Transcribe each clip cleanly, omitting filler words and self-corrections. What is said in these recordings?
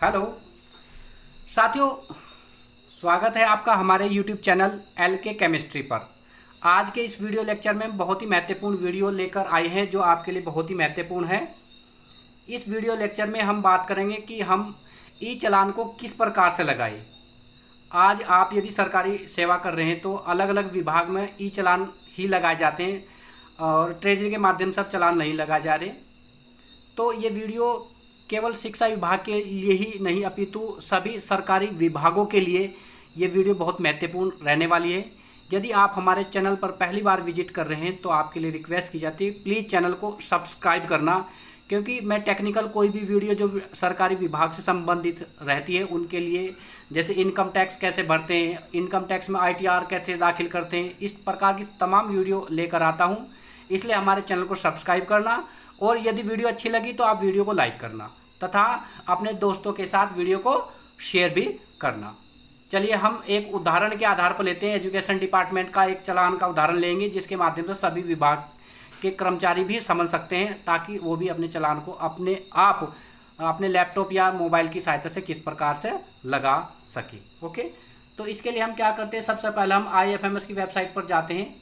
Hello साथियों, स्वागत है आपका हमारे YouTube चैनल LK केमिस्ट्री पर। आज के इस वीडियो लेक्चर में बहुत ही महत्वपूर्ण वीडियो लेकर आए हैं जो आपके लिए बहुत ही महत्वपूर्ण है। इस वीडियो लेक्चर में हम बात करेंगे कि हम ई चालान को किस प्रकार से लगाएं। आज आप यदि सरकारी सेवा कर रहे हैं तो अलग अलग विभाग में ई चालान ही लगाए जाते हैं और ट्रेजरी के माध्यम से अब चालान नहीं लगाए जा रहे। तो ये वीडियो केवल शिक्षा विभाग के लिए ही नहीं अपितु सभी सरकारी विभागों के लिए ये वीडियो बहुत महत्वपूर्ण रहने वाली है। यदि आप हमारे चैनल पर पहली बार विजिट कर रहे हैं तो आपके लिए रिक्वेस्ट की जाती है प्लीज़ चैनल को सब्सक्राइब करना, क्योंकि मैं टेक्निकल कोई भी वीडियो जो सरकारी विभाग से संबंधित रहती है उनके लिए, जैसे इनकम टैक्स कैसे भरते हैं, इनकम टैक्स में ITR कैसे दाखिल करते हैं, इस प्रकार की तमाम वीडियो लेकर आता हूँ। इसलिए हमारे चैनल को सब्सक्राइब करना और यदि वीडियो अच्छी लगी तो आप वीडियो को लाइक करना तथा अपने दोस्तों के साथ वीडियो को शेयर भी करना। चलिए हम एक उदाहरण के आधार पर लेते हैं। एजुकेशन डिपार्टमेंट का एक चालान का उदाहरण लेंगे जिसके माध्यम से सभी विभाग के कर्मचारी भी समझ सकते हैं, ताकि वो भी अपने चालान को अपने आप अपने लैपटॉप या मोबाइल की सहायता से किस प्रकार से लगा सके। ओके, तो इसके लिए हम क्या करते हैं, सबसे पहले हम IFMS की वेबसाइट पर जाते हैं।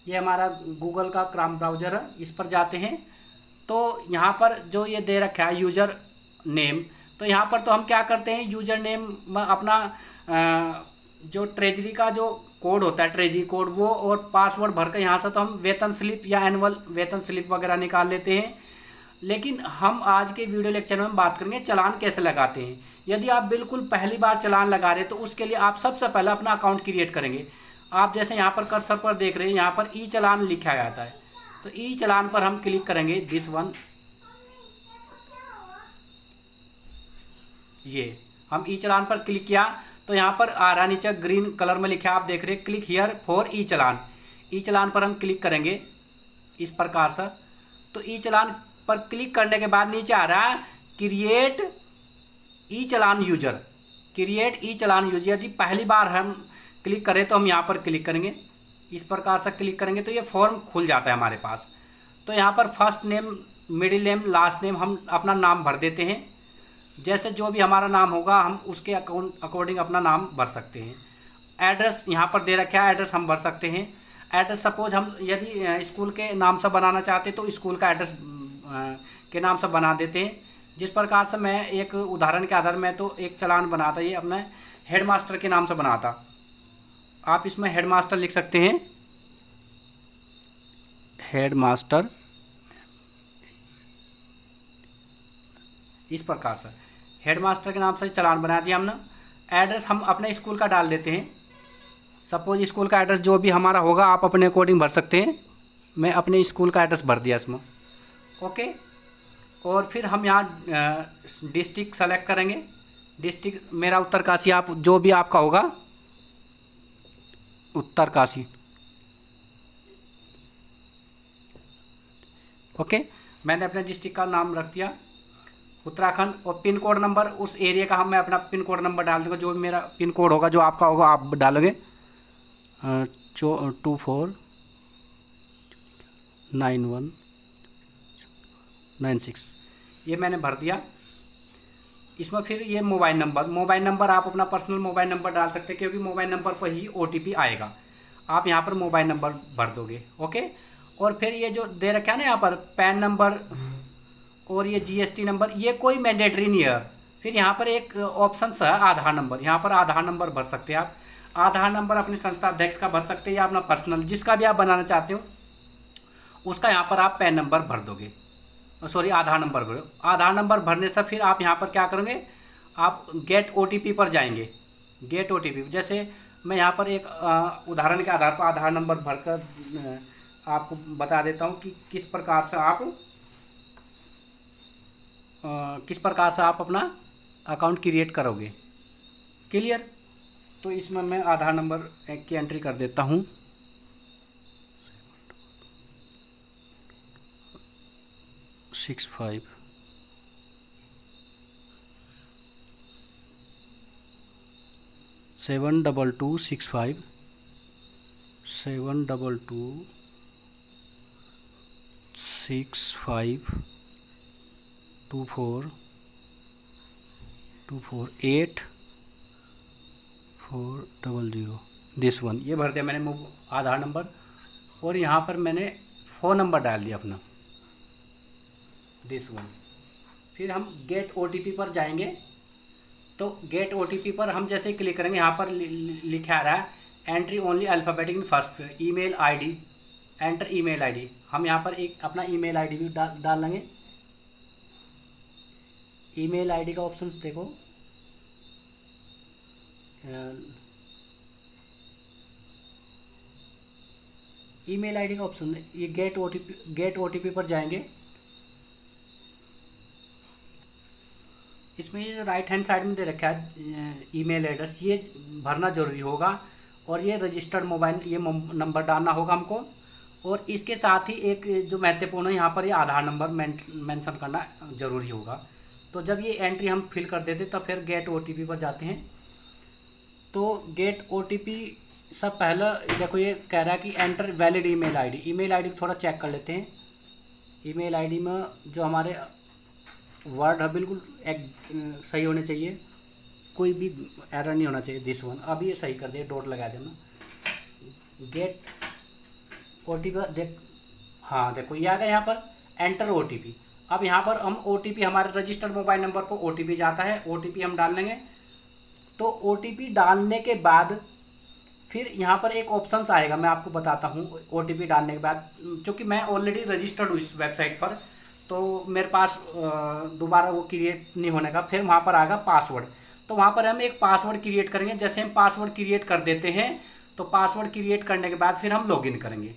ये हमारा गूगल का क्रोम ब्राउज़र है, इस पर जाते हैं। तो यहाँ पर जो ये दे रखा है यूज़र नेम, तो यहाँ पर तो हम क्या करते हैं, यूज़र नेम अपना जो ट्रेजरी का जो कोड होता है, ट्रेजरी कोड, वो और पासवर्ड भर कर यहाँ से तो हम वेतन स्लिप या एनुअल वेतन स्लिप वगैरह निकाल लेते हैं। लेकिन हम आज के वीडियो लेक्चर में बात करेंगे चालान कैसे लगाते हैं। यदि आप बिल्कुल पहली बार चालान लगा रहे हैं तो उसके लिए आप सबसे पहले अपना अकाउंट क्रिएट करेंगे। आप जैसे यहाँ पर कर्सर पर देख रहे हैं, यहाँ पर ई चालान लिखा जाता है, तो ई चालान पर हम क्लिक करेंगे। दिस वन, ये हम ई चालान पर क्लिक किया तो यहाँ पर आ रहा नीचे ग्रीन कलर में लिखा है, आप देख रहे हैं क्लिक हियर फॉर ई चालान। ई चालान पर हम क्लिक करेंगे इस प्रकार से। तो ई चालान पर क्लिक करने के बाद नीचे आ रहा है क्रिएट ई चालान यूजर, क्रिएट ई चालान यूजर। यदि पहली बार हम क्लिक करें तो हम यहाँ पर क्लिक करेंगे, इस प्रकार से क्लिक करेंगे तो ये फॉर्म खुल जाता है हमारे पास। तो यहाँ पर first name, middle name, last name हम अपना नाम भर देते हैं। जैसे जो भी हमारा नाम होगा हम उसके अकॉर्डिंग अपना नाम भर सकते हैं। एड्रेस यहाँ पर दे रखा है, एड्रेस हम भर सकते हैं। एड्रेस सपोज हम यदि स्कूल के नाम से बनाना चाहते तो स्कूल का एड्रेस के नाम से बना देते हैं। जिस प्रकार से मैं एक उदाहरण के आधार में तो एक चालान बनाता, ये अपने हेडमास्टर के नाम से बनाता। आप इसमें हेडमास्टर लिख सकते हैं, हेडमास्टर, इस प्रकार से हेडमास्टर के नाम से चालान बना दिया हमने। एड्रेस हम अपने स्कूल का डाल देते हैं। सपोज स्कूल का एड्रेस जो भी हमारा होगा आप अपने अकॉर्डिंग भर सकते हैं। मैं अपने स्कूल का एड्रेस भर दिया इसमें। ओके, और फिर हम यहाँ डिस्ट्रिक्ट सेलेक्ट करेंगे। डिस्ट्रिक्ट मेरा उत्तरकाशी, आप जो भी आपका होगा उत्तरकाशी। ओके, मैंने अपने डिस्ट्रिक्ट का नाम रख दिया उत्तराखंड। और पिन कोड नंबर उस एरिया का मैं अपना पिन कोड नंबर डाल दूँगा, जो भी मेरा पिन कोड होगा, जो आपका होगा आप डालोगे 249196, ये मैंने भर दिया। इसमें फिर ये मोबाइल नंबर आप अपना पर्सनल मोबाइल नंबर डाल सकते हैं, क्योंकि मोबाइल नंबर पर ही OTP आएगा। आप यहाँ पर मोबाइल नंबर भर दोगे। ओके, और फिर ये जो दे रखा है ना यहाँ पर पैन नंबर और ये GST नंबर, ये कोई मैंडेटरी नहीं है। फिर यहाँ पर एक ऑप्शन है आधार नंबर, यहाँ पर आधार नंबर भर सकते हैं आप। आधार नंबर अपने संस्था अध्यक्ष का भर सकते हैं या अपना पर्सनल, जिसका भी आप बनाना चाहते हो उसका यहाँ पर आप पैन नंबर भर दोगे, सॉरी आधार नंबर भरो। आधार नंबर भरने से फिर आप यहाँ पर क्या करोगे, आप गेट OTP पर जाएंगे। गेट OTP, जैसे मैं यहाँ पर एक उदाहरण के आधार पर आधार नंबर भरकर आपको बता देता हूँ कि किस प्रकार से आप अपना अकाउंट क्रिएट करोगे। क्लियर? तो इसमें मैं आधार नंबर की एंट्री कर देता हूँ। 65 72265 72265 24 248400 दिस वन, ये भर दिया मैंने आधार नंबर। और यहाँ पर मैंने फ़ोन नंबर डाल दिया अपना, दिस वन। फिर हम गेट ओटीपी पर जाएंगे। तो गेट ओटीपी पर हम जैसे क्लिक करेंगे, यहाँ पर लिखा आ रहा है entry only alphabetic in first, email ID, enter email ID. हम यहाँ पर एक अपना ईमेल आईडी भी डाल लेंगे। ईमेल आईडी का ऑप्शन देखो, ईमेल आईडी का ऑप्शन, ये गेट ओटीपी पर जाएंगे। इसमें ये राइट हैंड साइड में दे रखा है ईमेल एड्रेस, ये भरना ज़रूरी होगा। और ये रजिस्टर्ड मोबाइल, ये नंबर डालना होगा हमको। और इसके साथ ही एक जो महत्वपूर्ण है, यहाँ पर ये आधार नंबर मेंशन करना ज़रूरी होगा। तो जब ये एंट्री हम फिल कर देते तब फिर गेट ओटीपी पर जाते हैं। तो गेट ओटीपी सब पहला देखो, ये कह रहा है कि enter valid email ID. Email ID थोड़ा चेक कर लेते हैं। ईमेल आईडी में जो हमारे वर्ड है बिल्कुल सही होने चाहिए, कोई भी एरर नहीं होना चाहिए, दिस वन। अब ये सही कर दिया, डॉट लगा देना। गेट ओटीपी देख, हाँ देखो ये आ गया यहाँ पर एंटर ओटीपी। अब यहाँ पर हम ओटीपी, हमारे रजिस्टर्ड मोबाइल नंबर पर ओटीपी जाता है, ओटीपी हम डाल लेंगे। तो ओटीपी डालने के बाद फिर यहाँ पर एक ऑप्शन आएगा, मैं आपको बताता हूँ। ओटीपी डालने के बाद, चूँकि मैं ऑलरेडी रजिस्टर्ड हूँ इस वेबसाइट पर, तो मेरे पास दोबारा वो क्रिएट नहीं होने का। फिर वहाँ पर आएगा पासवर्ड। तो वहाँ पर हम एक पासवर्ड क्रिएट करेंगे। जैसे हम पासवर्ड क्रिएट कर देते हैं, तो पासवर्ड क्रिएट करने के बाद फिर हम लॉगिन करेंगे।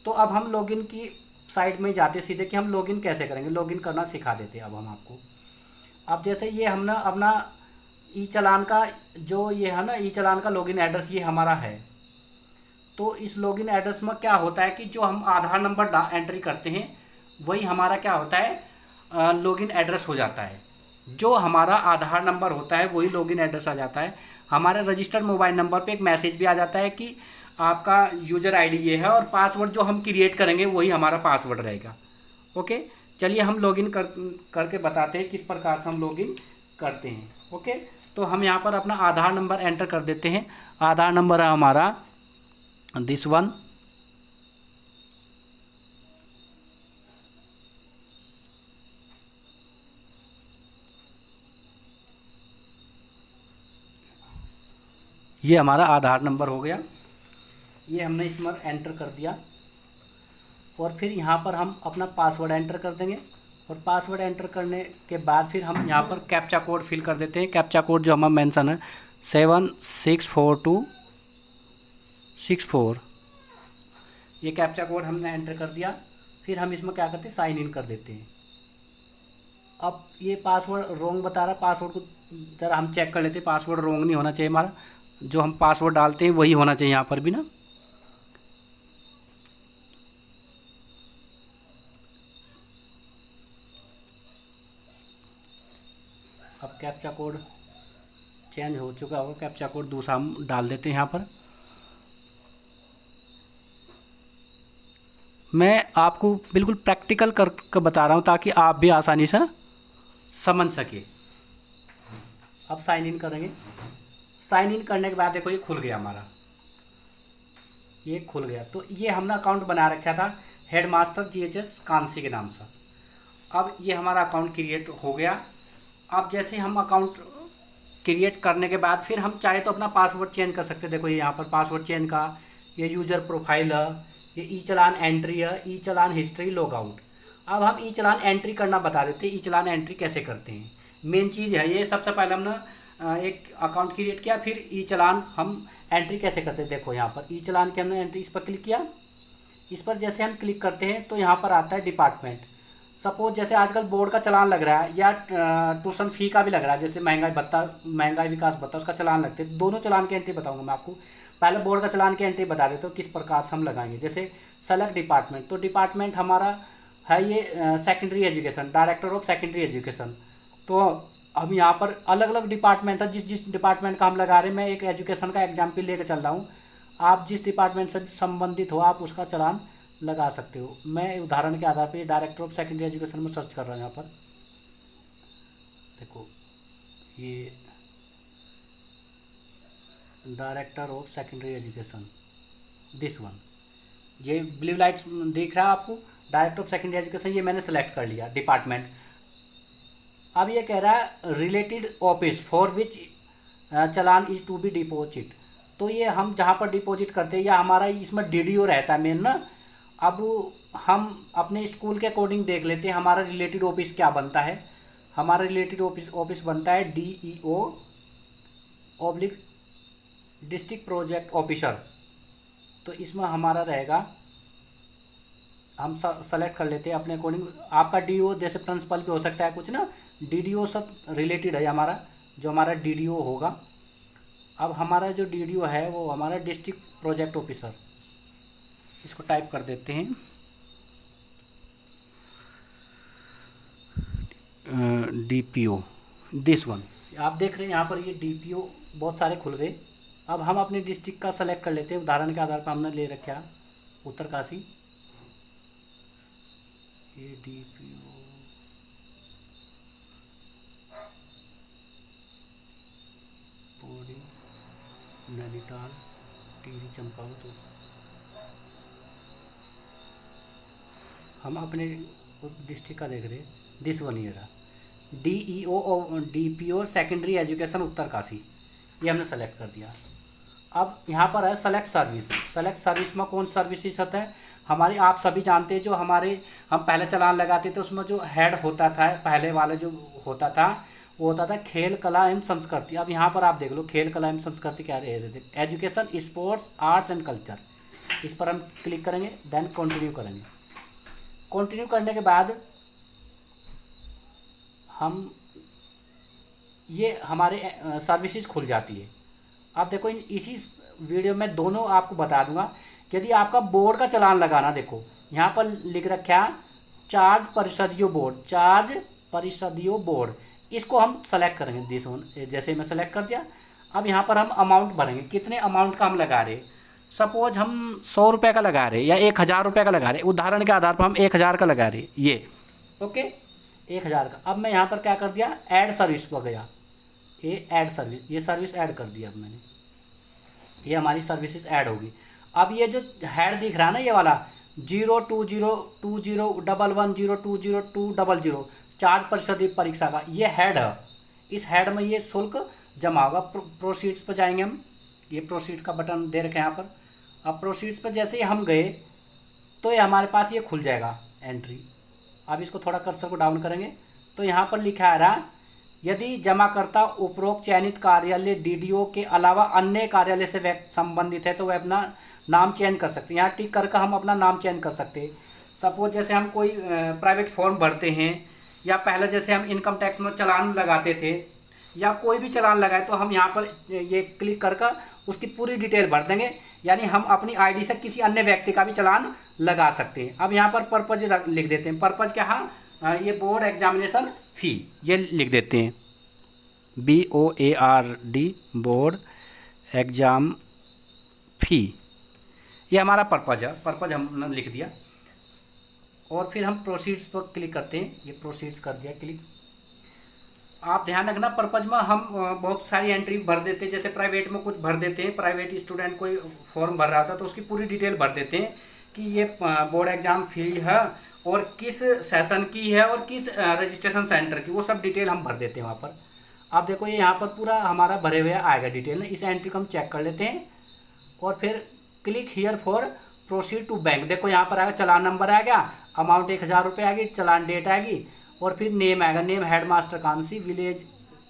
तो अब हम लॉगिन की साइट में जाते सीधे कि हम लॉगिन कैसे करेंगे, लॉगिन करना सिखा देते हैं अब हम आपको। अब जैसे ये हमने अपना ई चलान का जो ये है ना, ई चलान का लॉगिन एड्रेस ये हमारा है। तो इस लॉगिन एड्रेस में क्या होता है कि जो हम आधार नंबर एंट्री करते हैं वही हमारा क्या होता है, लॉगिन एड्रेस हो जाता है। जो हमारा आधार नंबर होता है वही लॉगिन एड्रेस आ जाता है। हमारे रजिस्टर्ड मोबाइल नंबर पे एक मैसेज भी आ जाता है कि आपका यूज़र आईडी ये है, और पासवर्ड जो हम क्रिएट करेंगे वही हमारा पासवर्ड रहेगा। ओके, चलिए हम लॉगिन करके बताते हैं किस प्रकार से हम लॉगिन करते हैं। ओके, तो हम यहाँ पर अपना आधार नंबर एंटर कर देते हैं। आधार नंबर है हमारा दिस वन। ये हमारा आधार नंबर हो गया, ये हमने इसमें एंटर कर दिया। और फिर यहाँ पर हम अपना पासवर्ड एंटर कर देंगे। और पासवर्ड एंटर करने के बाद फिर हम यहाँ पर कैप्चा कोड फिल कर देते हैं। कैप्चा कोड जो हमारा मेंशन है 764264, ये कैप्चा कोड हमने एंटर कर दिया। फिर हम इसमें क्या करते हैं, साइन इन कर देते हैं। अब ये पासवर्ड रॉन्ग बता रहा है, पासवर्ड को ज़रा हम चेक कर लेते हैं। पासवर्ड रॉन्ग नहीं होना चाहिए हमारा, जो हम पासवर्ड डालते हैं वही होना चाहिए यहाँ पर भी ना। अब कैप्चा कोड चेंज हो चुका होगा, कैप्चा कोड दूसरा हम डाल देते हैं यहाँ पर। मैं आपको बिल्कुल प्रैक्टिकल कर बता रहा हूँ ताकि आप भी आसानी से समझ सके। अब साइन इन करेंगे। साइन इन करने के बाद देखो ये खुल गया हमारा, ये खुल गया। तो ये हमने अकाउंट बना रखा था हेडमास्टर GHS कांसी के नाम से। अब ये हमारा अकाउंट क्रिएट हो गया। अब जैसे हम अकाउंट क्रिएट करने के बाद फिर हम चाहे तो अपना पासवर्ड चेंज कर सकते हैं। देखो ये यहाँ पर पासवर्ड चेंज का, ये यूज़र प्रोफाइल है, ये ई चलान एंट्री है, ई चलान हिस्ट्री, लॉग आउट। अब हम ई चलान एंट्री करना बता देते हैं, ई चलान एंट्री कैसे करते हैं। मेन चीज़ है ये, सबसे पहले हमने एक अकाउंट क्रिएट किया, फिर ई चलान हम एंट्री कैसे करते हैं। देखो यहाँ पर ई चलान की हमने एंट्री, इस पर क्लिक किया। इस पर जैसे हम क्लिक करते हैं तो यहाँ पर आता है डिपार्टमेंट। सपोज जैसे आजकल बोर्ड का चलान लग रहा है या ट्यूशन फ़ी का भी लग रहा है, जैसे महंगाई विकास भत्ता, उसका चलान लगते हैं। दोनों चलान की एंट्री बताऊंगा मैं आपको। पहले बोर्ड का चलान की एंट्री बता देते हो किस प्रकार से हम लगाएंगे। जैसे सेलेक्ट डिपार्टमेंट, तो डिपार्टमेंट हमारा है ये secondary education, director of secondary education. तो अब यहाँ पर अलग अलग डिपार्टमेंट है, जिस डिपार्टमेंट का हम लगा रहे हैं। मैं एक एजुकेशन का एग्जाम्पल लेकर चल रहा हूँ, आप जिस डिपार्टमेंट से संबंधित हो आप उसका चलान लगा सकते हो। मैं उदाहरण के आधार पर डायरेक्टर ऑफ सेकेंडरी एजुकेशन में सर्च कर रहा हूँ। यहाँ पर देखो ये director of secondary education, this one, ये ब्लू लाइट्स दिख रहा है आपको, डायरेक्टर ऑफ सेकेंडरी एजुकेशन, ये मैंने सेलेक्ट कर लिया डिपार्टमेंट। अब ये कह रहा है related office for which challan is to be deposit, तो ये हम जहाँ पर डिपॉजिट करते हैं या हमारा इसमें डीडीओ रहता है मेन ना। अब हम अपने स्कूल के अकॉर्डिंग देख लेते हैं हमारा रिलेटेड ऑफिस क्या बनता है। हमारा रिलेटेड ऑफिस बनता है DEO oblique district project officer. तो इसमें हमारा रहेगा, हम सेलेक्ट कर लेते हैं अपने अकॉर्डिंग। आपका DO जैसे प्रिंसिपल भी हो सकता है कुछ ना, DDO सब रिलेटेड है हमारा, जो हमारा DDO होगा। अब हमारा जो DDO है वो हमारा डिस्ट्रिक्ट प्रोजेक्ट ऑफिसर, इसको टाइप कर देते हैं DPO, दिस वन। आप देख रहे हैं यहाँ पर ये DPO बहुत सारे खुल गए। अब हम अपने डिस्ट्रिक्ट का सेलेक्ट कर लेते हैं, उदाहरण के आधार पर हमने ले रखा उत्तरकाशी, ये DPO पौड़ी, नैनीताल, टिहरी, चंपावत। हम अपने डिस्ट्रिक्ट का देख रहे हैं, this one year DPO secondary education Uttarkashi, ये हमने सेलेक्ट कर दिया। अब यहाँ पर है सेलेक्ट सर्विस। सेलेक्ट सर्विस में कौन सर्विसेज होता है हमारी, आप सभी जानते हैं। जो हमारे हम पहले चालान लगाते थे उसमें जो हेड होता था, पहले वाला जो होता था वो होता था खेल कला एवं संस्कृति। अब यहाँ पर आप देख लो खेल कला एवं संस्कृति क्या रहे, education, sports, arts and culture. इस पर हम क्लिक करेंगे, देन कंटिन्यू करेंगे। कंटिन्यू करने के बाद हम ये हमारे सर्विसेज खुल जाती है। आप देखो इसी वीडियो में दोनों आपको बता दूंगा। यदि आपका बोर्ड का चालान लगाना, देखो यहाँ पर लिख रखा है चार्ज परिषदीय बोर्ड, चार्ज परिषदीय बोर्ड, इसको हम सेलेक्ट करेंगे दिस वन। जैसे मैं सेलेक्ट कर दिया, अब यहाँ पर हम अमाउंट भरेंगे, कितने अमाउंट का हम लगा रहे। सपोज हम 100 रुपये का लगा रहे या 1000 रुपये का लगा रहे, उदाहरण के आधार पर हम 1000 का लगा रहे, ये ओके 1000 का। अब मैं यहाँ पर क्या कर दिया, ऐड सर्विस पर गया, ये ऐड सर्विस, ये सर्विस ऐड कर दिया। अब मैंने ये हमारी सर्विसेज ऐड होगी। अब ये जो हेड दिख रहा है ना ये वाला 0202011020200 चार्ज परिषदीय परीक्षा का, ये हेड है। इस हेड में ये शुल्क जमा होगा। प्रोसीड्स पर जाएंगे हम, ये प्रोसीड का बटन दे रखे हैं यहाँ पर। अब प्रोसीड्स पर जैसे ही हम गए तो ये हमारे पास ये खुल जाएगा एंट्री। अब इसको थोड़ा कर्सर को डाउन करेंगे तो यहाँ पर लिखा आ रहा, यदि जमाकर्ता उपरोक्त चयनित कार्यालय DDO के अलावा अन्य कार्यालय से संबंधित है तो वह अपना नाम चेंज कर सकते हैं। यहाँ टिक करके हम अपना नाम चेंज कर सकते हैं। सपोज जैसे हम कोई प्राइवेट फॉर्म भरते हैं या पहले जैसे हम इनकम टैक्स में चालान लगाते थे या कोई भी चालान लगाए तो हम यहाँ पर ये क्लिक करके उसकी पूरी डिटेल भर देंगे, यानी हम अपनी ID से किसी अन्य व्यक्ति का भी चालान लगा सकते हैं। अब यहाँ पर पर्पज लिख देते हैं, पर्पज क्या है, ये बोर्ड एग्जामिनेशन फ़ी ये लिख देते हैं, BOARD बोर्ड एग्ज़ाम फ़ी, ये हमारा पर्पज है। पर्पज हमने लिख दिया और फिर हम प्रोसीड्स पर क्लिक करते हैं, ये प्रोसीड्स कर दिया क्लिक। आप ध्यान रखना पर्पज में हम बहुत सारी एंट्री भर देते हैं, जैसे प्राइवेट में कुछ भर देते हैं, प्राइवेट स्टूडेंट कोई फॉर्म भर रहा था तो उसकी पूरी डिटेल भर देते हैं कि ये बोर्ड एग्जाम फ़ी है और किस सेशन की है और किस रजिस्ट्रेशन सेंटर की, वो सब डिटेल हम भर देते हैं वहाँ पर। आप देखो ये यहाँ पर पूरा हमारा भरे हुए आएगा डिटेल। इस एंट्री को हम चेक कर लेते हैं और फिर click here for proceed to bank. देखो यहाँ पर आएगा चालान नंबर आ गया, अमाउंट 1000 रुपये आएगी, चालान डेट आएगी और फिर नेम आएगा, name head master Kansi village,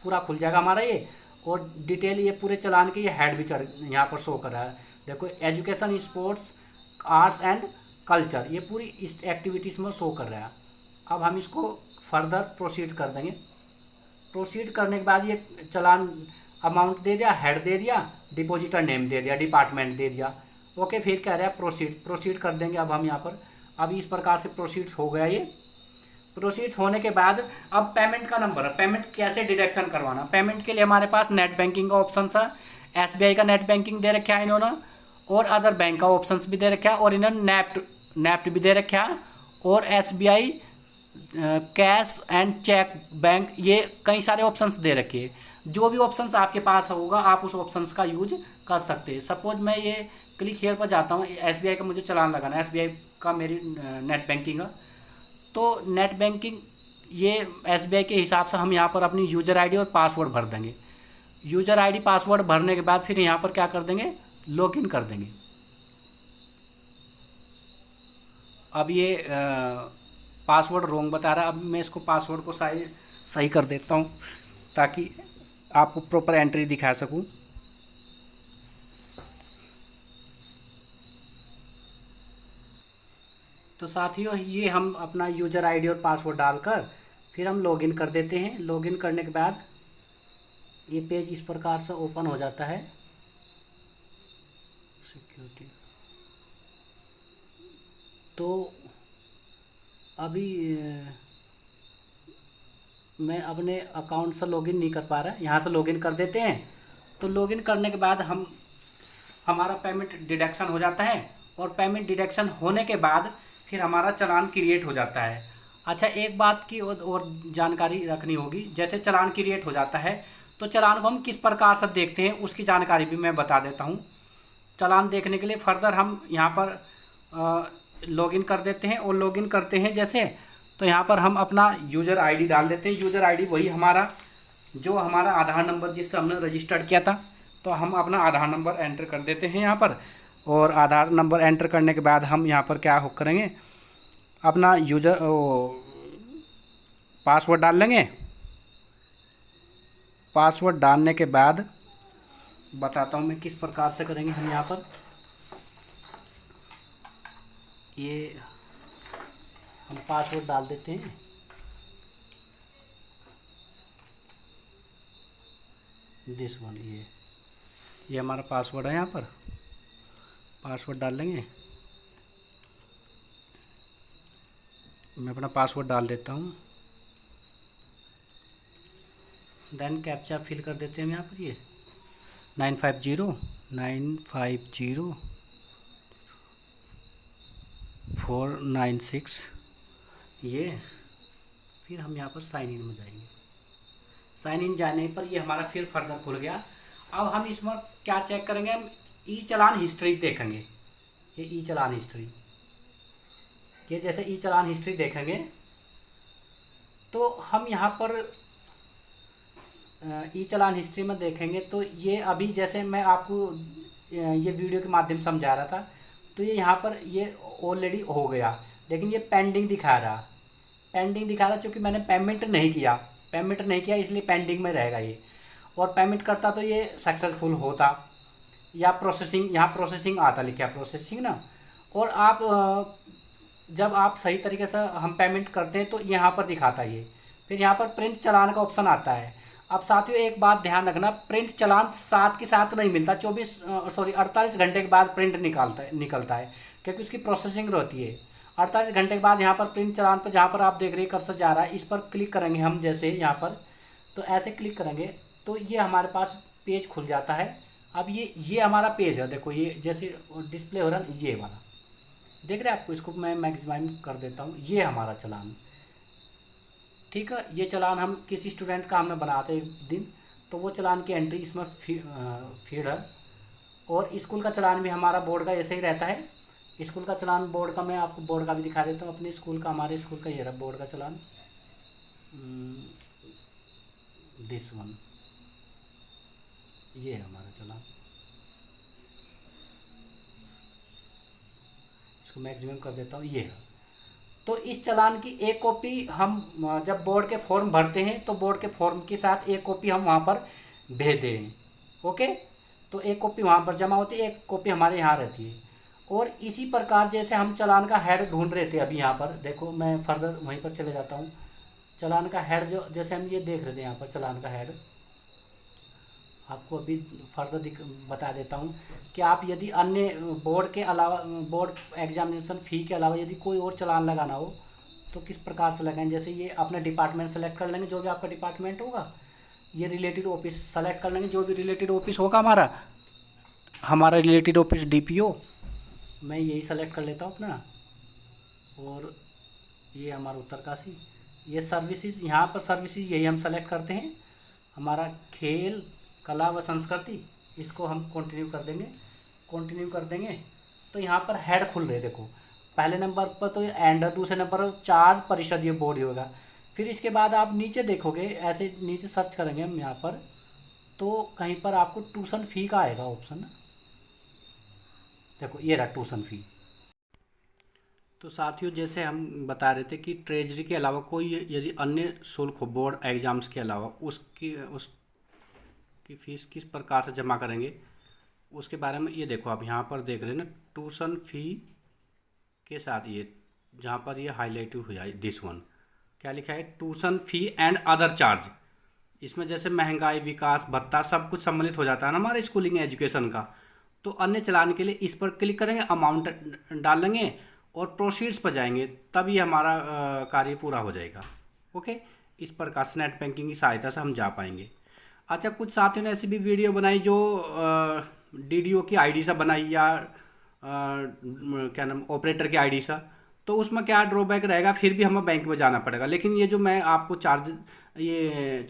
पूरा खुल जाएगा हमारा ये। और डिटेल ये पूरे चालान के ये हेड भी यहाँ पर शो कर रहा है। देखो education, sports, arts and culture, ये पूरी इस एक्टिविटीज़ में शो कर रहा है। अब हम इसको फर्दर प्रोसीड कर देंगे। प्रोसीड करने के बाद ये चालान अमाउंट दे दिया, हेड दे दिया, डिपॉजिटर नेम दे दिया, डिपार्टमेंट दे दिया, ओके। फिर कह रहा है प्रोसीड, प्रोसीड कर देंगे अब हम यहाँ पर। अब इस प्रकार से प्रोसीड हो गया ये। प्रोसीड होने के बाद अब पेमेंट का नंबर है, पेमेंट कैसे डिडक्शन करवाना। पेमेंट के लिए हमारे पास नेट बैंकिंग का ऑप्शन है, SBI का नेट बैंकिंग दे रखा है इन्होंने और अदर बैंक का ऑप्शन भी दे रखा है और इन्होंने नेफ्ट भी दे रखा है और SBI cash and cheque bank, ये कई सारे ऑप्शंस दे रखे हैं। जो भी ऑप्शंस आपके पास होगा आप उस ऑप्शंस का यूज कर सकते हैं। सपोज मैं ये क्लिक हेयर पर जाता हूँ, एसबीआई का मुझे चालान लगाना है, एसबीआई का मेरी नेट बैंकिंग का। तो नेट बैंकिंग ये एसबीआई के हिसाब से हम यहाँ पर अपनी यूज़र आईडी और पासवर्ड भर देंगे। यूज़र आईडी पासवर्ड भरने के बाद फिर यहाँ पर क्या कर देंगे, लॉगिन कर देंगे। अब ये पासवर्ड रोंग बता रहा है। अब मैं इसको पासवर्ड को सही कर देता हूँ ताकि आपको प्रॉपर एंट्री दिखा सकूँ। तो साथियों ये हम अपना यूज़र आईडी और पासवर्ड डालकर फिर हम लॉगिन कर देते हैं। लॉगिन करने के बाद ये पेज इस प्रकार से ओपन हो जाता है। सिक्योरिटी तो अभी मैं अपने अकाउंट से लॉगिन नहीं कर पा रहा, यहाँ से लॉगिन कर देते हैं। तो लॉगिन करने के बाद हमारा पेमेंट डिडक्शन हो जाता है और पेमेंट डिडक्शन होने के बाद फिर हमारा चालान क्रिएट हो जाता है। अच्छा, एक बात की और जानकारी रखनी होगी। जैसे चालान क्रिएट हो जाता है तो चालान को हम किस प्रकार से देखते हैं उसकी जानकारी भी मैं बता देता हूँ। चालान देखने के लिए फर्दर हम यहाँ पर लॉगिन कर देते हैं और लॉगिन करते हैं जैसे, तो यहाँ पर हम अपना यूज़र आईडी डाल देते हैं। यूज़र आईडी वही हमारा जो हमारा आधार नंबर जिससे हमने रजिस्टर्ड किया था, तो हम अपना आधार नंबर एंटर कर देते हैं यहाँ पर। और आधार नंबर एंटर करने के बाद हम यहाँ पर क्या करेंगे, अपना पासवर्ड डाल लेंगे। पासवर्ड डालने के बाद बताता हूँ मैं किस प्रकार से करेंगे। हम यहाँ पर ये हम पासवर्ड डाल देते हैं। दिस वन, ये हमारा पासवर्ड है। यहाँ पर पासवर्ड डाल लेंगे। मैं अपना पासवर्ड डाल देता हूँ। देन कैप्चा फिल कर देते हैं हम यहाँ पर, ये 950950 ये। फिर हम यहाँ पर साइन इन में जाएंगे। साइन इन जाने पर ये हमारा फिर फर्दर खुल गया। अब हम इसमें क्या चेक करेंगे, हम ई चालान हिस्ट्री देखेंगे। ये ई चालान हिस्ट्री, ये जैसे ई चालान हिस्ट्री देखेंगे तो हम यहाँ पर ई चालान हिस्ट्री में देखेंगे तो ये अभी जैसे मैं आपको ये वीडियो के माध्यम से समझा रहा था, तो ये यहाँ पर ये ऑलरेडी हो गया, लेकिन ये पेंडिंग दिखा रहा। पेंडिंग दिखा रहा क्योंकि मैंने पेमेंट नहीं किया इसलिए पेंडिंग में रहेगा ये। और पेमेंट करता तो ये सक्सेसफुल होता या प्रोसेसिंग, यहाँ प्रोसेसिंग आता, लिखा प्रोसेसिंग ना। और आप जब आप सही तरीके से हम पेमेंट करते हैं तो यहाँ पर दिखाता ये। फिर यहाँ पर प्रिंट चालान का ऑप्शन आता है। अब साथियों एक बात ध्यान रखना, प्रिंट चालान साथ के साथ नहीं मिलता, 48 घंटे के बाद प्रिंट निकलता है क्योंकि उसकी प्रोसेसिंग रहती है। 48 घंटे के बाद यहाँ पर प्रिंट चालान पर जहाँ पर आप देख रहे हैं कर्सर जा रहा है, इस पर क्लिक करेंगे हम। जैसे यहाँ पर तो ऐसे क्लिक करेंगे तो ये हमारे पास पेज खुल जाता है। अब ये हमारा पेज है, देखो ये जैसे डिस्प्ले हो रहा है, ये वाला देख रहे हैं आपको। इसको मैं मैक्सिमाइज कर देता हूँ। ये हमारा चालान, ठीक है। ये चालान हम किसी स्टूडेंट का हमने बनाते एक दिन, तो वो चालान की एंट्री इसमें फीड है। और स्कूल का चालान भी हमारा बोर्ड का ऐसे ही रहता है। स्कूल का चालान बोर्ड का, मैं आपको बोर्ड का भी दिखा देता हूँ अपने स्कूल का। हमारे स्कूल का ये रहा बोर्ड का चालान, दिस वन, ये है हमारा चालान। इसको मैक्सिमम कर देता हूँ, ये है। तो इस चालान की एक कॉपी हम जब बोर्ड के फॉर्म भरते हैं तो बोर्ड के फॉर्म के साथ एक कॉपी हम वहाँ पर भेज दें। ओके, तो एक कॉपी वहाँ पर जमा होती है, एक कॉपी हमारे यहाँ रहती है। और इसी प्रकार जैसे हम चालान का हेड ढूंढ रहे थे अभी, यहाँ पर देखो मैं फर्दर वहीं पर चले जाता हूँ। चालान का हेड जो जैसे हम ये देख रहे थे यहाँ पर, चालान का हेड आपको अभी फर्दर बता देता हूँ कि आप यदि अन्य बोर्ड के अलावा, बोर्ड एग्जामिनेशन फ़ी के अलावा यदि कोई और चालान लगाना हो तो किस प्रकार से लगाएं। जैसे ये अपना डिपार्टमेंट सेलेक्ट कर लेंगे, जो भी आपका डिपार्टमेंट होगा। ये रिलेटेड ऑफिस सेलेक्ट कर लेंगे, जो भी रिलेटेड ऑफिस होगा हमारा रिलेटेड ऑफिस DPO, मैं यही सेलेक्ट कर लेता हूँ अपना। और ये हमारा उत्तरकाशी, ये सर्विसेज, यहाँ पर सर्विसेज यही हम सेलेक्ट करते हैं। हमारा खेल कला व संस्कृति, इसको हम कंटिन्यू कर देंगे। तो यहाँ पर हेड खुल रहे, देखो पहले नंबर पर तो एंड, दूसरे नंबर पर 4% ये बोर्ड होगा। फिर इसके बाद आप नीचे देखोगे, ऐसे नीचे सर्च करेंगे हम यहाँ पर, तो कहीं पर आपको ट्यूशन फ़ी का आएगा ऑप्शन। देखो ये रहा ट्यूशन फ़ी। तो साथियों, जैसे हम बता रहे थे कि ट्रेजरी के अलावा कोई यदि अन्य शुल्क हो बोर्ड एग्ज़ाम्स के अलावा, उसकी फ़ीस किस प्रकार से जमा करेंगे उसके बारे में ये देखो। आप यहाँ पर देख रहे हैं ना, ट्यूशन फ़ी के साथ ये जहाँ पर ये हाईलाइट हुआ है, दिस वन क्या लिखा है, tuition fee and other charge. इसमें जैसे महंगाई, विकास भत्ता सब कुछ सम्मिलित हो जाता है ना हमारे स्कूलिंग एजुकेशन का। तो अन्य चलान के लिए इस पर क्लिक करेंगे, अमाउंट डालेंगे और प्रोसीड्स पर जाएंगे, तब ये हमारा कार्य पूरा हो जाएगा। ओके, इस प्रकार से नेट बैंकिंग की सहायता से हम जा पाएंगे। अच्छा, कुछ साथियों ने ऐसी भी वीडियो बनाई जो डीडीओ की आईडी से बनाई या क्या नाम ऑपरेटर की आईडी से, तो उसमें क्या ड्रॉबैक रहेगा, फिर भी हमें बैंक में जाना पड़ेगा। लेकिन ये जो मैं आपको चार्ज ये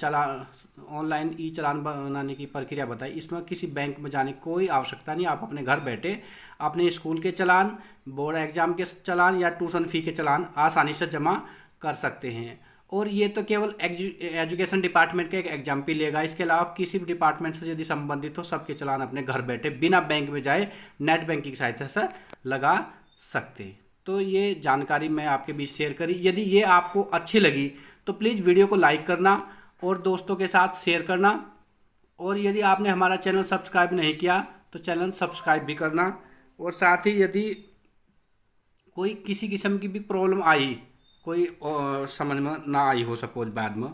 ऑनलाइन ई चालान बनाने की प्रक्रिया बताई, इसमें किसी बैंक में जाने की कोई आवश्यकता नहीं। आप अपने घर बैठे अपने स्कूल के चालान, बोर्ड एग्जाम के चालान या ट्यूशन फ़ी के चालान आसानी से जमा कर सकते हैं। और ये तो केवल एजुकेशन डिपार्टमेंट का एक एग्जाम्पल लेगा। इसके अलावा किसी भी डिपार्टमेंट से यदि संबंधित हो, सबके चालान अपने घर बैठे बिना बैंक में जाए नेट बैंकिंग की सहायता से लगा सकते। तो ये जानकारी मैं आपके बीच शेयर करी। यदि ये आपको अच्छी लगी तो प्लीज़ वीडियो को लाइक करना और दोस्तों के साथ शेयर करना। और यदि आपने हमारा चैनल सब्सक्राइब नहीं किया तो चैनल सब्सक्राइब भी करना। और साथ ही यदि कोई किसी किस्म की भी प्रॉब्लम आई, कोई समझ में ना आई हो सपोज बाद में,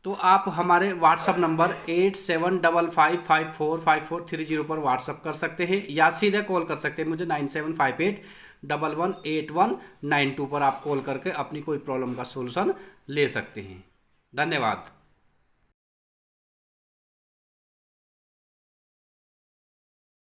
तो आप हमारे व्हाट्सअप नंबर 8755545430 पर व्हाट्सअप कर सकते हैं या सीधे कॉल कर सकते हैं मुझे 9758118192 पर आप कॉल करके अपनी कोई प्रॉब्लम का सोल्यूशन ले सकते हैं। धन्यवाद।